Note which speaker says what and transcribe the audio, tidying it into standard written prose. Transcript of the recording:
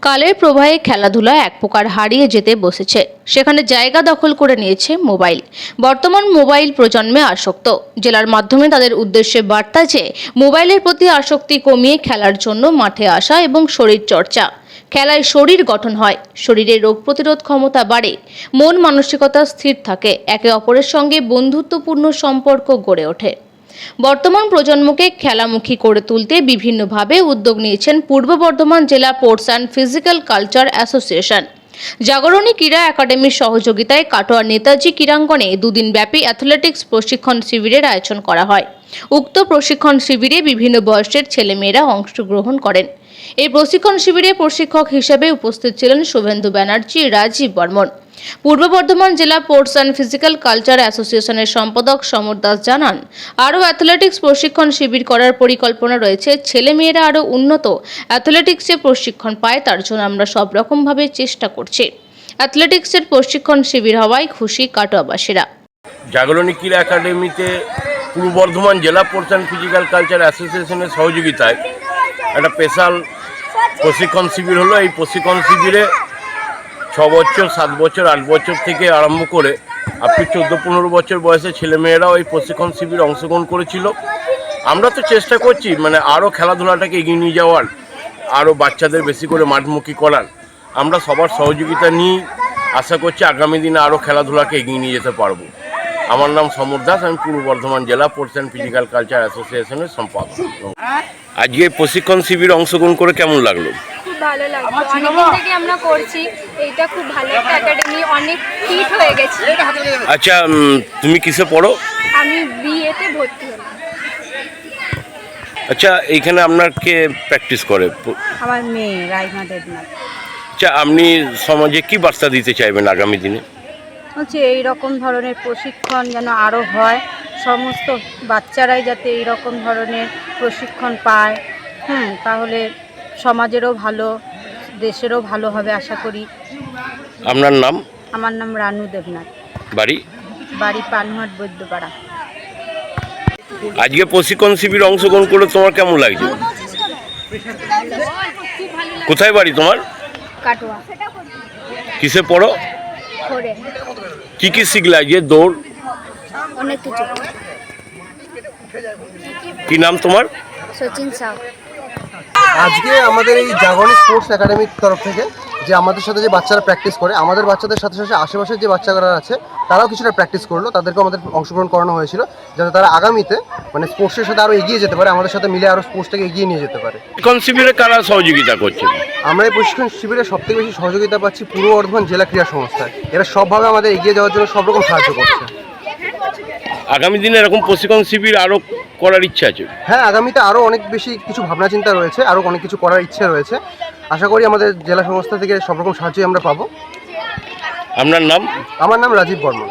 Speaker 1: কালের প্রবাহে খেলাধুলা এক প্রকার হারিয়ে যেতে বসেছে। সেখানে জায়গা দখল করে নিয়েছে মোবাইল। বর্তমান মোবাইল প্রজন্মে আসক্ত। জেলার মাধ্যমে তাদের উদ্দেশ্যে বার্তা যে মোবাইলের প্রতি আসক্তি কমিয়ে খেলার জন্য মাঠে আসা এবং শরীর চর্চা। খেলায় শরীর গঠন হয়, শরীরে রোগ প্রতিরোধ ক্ষমতা বাড়ে, মন মানসিকতা স্থির থাকে, একে অপরের সঙ্গে বন্ধুত্বপূর্ণ সম্পর্ক গড়ে ওঠে। বর্তমান প্রজন্মকে খেলামুখী করে তুলতে বিভিন্নভাবে উদ্যোগ নিয়েছেন পূর্ব বর্ধমান জেলা sports and physical culture association. Jagarani ক্রীড়া একাডেমির সহযোগিতায় কাটোয়া নেতাজি ক্রীড়াঙ্গনে দুদিনব্যাপী অ্যাথলেটিক্স প্রশিক্ষণ শিবিরের আয়োজন করা হয়। উক্ত প্রশিক্ষণ শিবিরে বিভিন্ন বয়সের ছেলেমেয়েরা অংশগ্রহণ করেন। এই প্রশিক্ষণ শিবিরে প্রশিক্ষক হিসেবে উপস্থিত ছিলেন শুভেন্দু ব্যানার্জি, রাজীব বর্মন। পূর্ব বর্ধমান জেলা স্পোর্টস অ্যান্ড ফিজিক্যাল কালচার অ্যাসোসিয়েশনের সম্পাদক সমর দাস জানান, আরও অ্যাথলেটিক্স প্রশিক্ষণ শিবির করার পরিকল্পনা রয়েছে। ছেলেমেয়েরা আরও উন্নত অ্যাথলেটিক্সে প্রশিক্ষণ পায়, তার জন্য আমরা সব রকমভাবে চেষ্টা করছি। অ্যাথলেটিক্সের প্রশিক্ষণ শিবির হওয়ায় খুশি কাটোয়াবাসীরা।
Speaker 2: জাগরণী ক্রীড়া একাডেমিতে পূর্ব বর্ধমান জেলা স্পোর্টস অ্যান্ড ফিজিক্যাল কালচার অ্যাসোসিয়েশনের সহযোগিতায় একটা স্পেশাল প্রশিক্ষণ শিবির হলো। এই প্রশিক্ষণ শিবিরে 6 বছর, 7 বছর, 8 বছর থেকে আরম্ভ করে আপনি 14-15 বছর বয়সে ছেলেমেয়েরাও এই প্রশিক্ষণ শিবিরে অংশগ্রহণ করেছিল। আমরা তো চেষ্টা করছি আরও খেলাধুলাটাকে এগিয়ে নিয়ে যাওয়ার, আরও বাচ্চাদের বেশি করে মাঠমুখী করার। আমরা সবার সহযোগিতা নিয়ে আশা করছি আগামী দিনে আরও খেলাধুলাকে এগিয়ে নিয়ে যেতে পারবো। আমার নাম সমর দাস, আমি পূর্ব বর্ধমান জেলা স্পোর্টস অ্যান্ড ফিজিক্যাল কালচার অ্যাসোসিয়েশনের সম্পাদক। আজকে প্রশিক্ষণ শিবিরে অংশগ্রহণ করে কেমন লাগলো?
Speaker 3: খুব ভালো লাগলো, অনেকদিন থেকে আমরা করছি, এইটা খুব ভালো একটা একাডেমি, অনেক ফিট হয়ে গেছে।
Speaker 2: আচ্ছা, তুমি কিসে পড়ো?
Speaker 3: আমি বিএতে ভর্তি হলাম।
Speaker 2: আচ্ছা, এইখানে আপনার কে প্র্যাকটিস করে?
Speaker 4: আমার মেয়ে রাইমা দেবনাথ।
Speaker 2: আচ্ছা, আপনি সমাজে কি বার্তা দিতে চাইবেন আগামী দিনে?
Speaker 4: বলছি এই রকম ধরনের প্রশিক্ষণ যেন আরও হয়, সমস্ত বাচ্চারাই যাতে এই রকম ধরনের প্রশিক্ষণ পায়, তাহলে সমাজেরও ভালো, দেশেরও ভালো হবে আশা করি।
Speaker 2: আপনার নাম?
Speaker 4: আমার নাম রানু দেবনাথ।
Speaker 2: বাড়ি?
Speaker 4: বাড়ি পানহাট বৈদ্যপাড়া।
Speaker 2: আজকে প্রশিক্ষণ শিবিরে অংশগ্রহণ করে তোমার কেমন লাগছে? কোথায় বাড়ি তোমার?
Speaker 3: কাটোয়া।
Speaker 2: কিসে পড়ো?
Speaker 3: করে
Speaker 2: কি কি শিখলে আজকে? দৌড়?
Speaker 3: অনেক কিছু।
Speaker 2: কি নাম তোমার?
Speaker 3: সচিন সাউ।
Speaker 5: আজকে আমাদের এই জাগরণী স্পোর্টস একাডেমির তরফ থেকে যে আমাদের সাথে যে বাচ্চারা প্র্যাকটিস করে, আমাদের বাচ্চাদের সাথে সাথে আশেপাশের যে বাচ্চারা আছে তারাও কিছুটা প্র্যাকটিস করলো, তাদেরকেও আমাদের অংশগ্রহণ করানো হয়েছিল যাতে তারা আগামীতে স্পোর্টসের সাথে আরও এগিয়ে যেতে পারে, আমাদের সাথে মিলে আরও স্পোর্টসটাকে এগিয়ে নিয়ে যেতে পারে।
Speaker 2: প্রশিক্ষণ শিবিরে কারা সহযোগিতা করছে?
Speaker 5: আমরা এই প্রশিক্ষণ শিবিরে সবথেকে বেশি সহযোগিতা পাচ্ছি পূর্ব বর্ধমান জেলা ক্রীড়া সংস্থায়। এরা সবভাবে আমাদের এগিয়ে যাওয়ার জন্য সব রকম সাহায্য করছে।
Speaker 2: আগামী দিনে এরকম প্রশিক্ষণ শিবির আরও করার ইচ্ছা আছে?
Speaker 5: হ্যাঁ, আগামীতে আরও অনেক বেশি কিছু ভাবনা চিন্তা রয়েছে, আরও অনেক কিছু করার ইচ্ছে রয়েছে। আশা করি আমাদের জেলা সংস্থা থেকে সব রকম সাহায্যই আমরা পাবো।
Speaker 2: আপনার নাম?
Speaker 5: আমার নাম রাজীব বর্মন।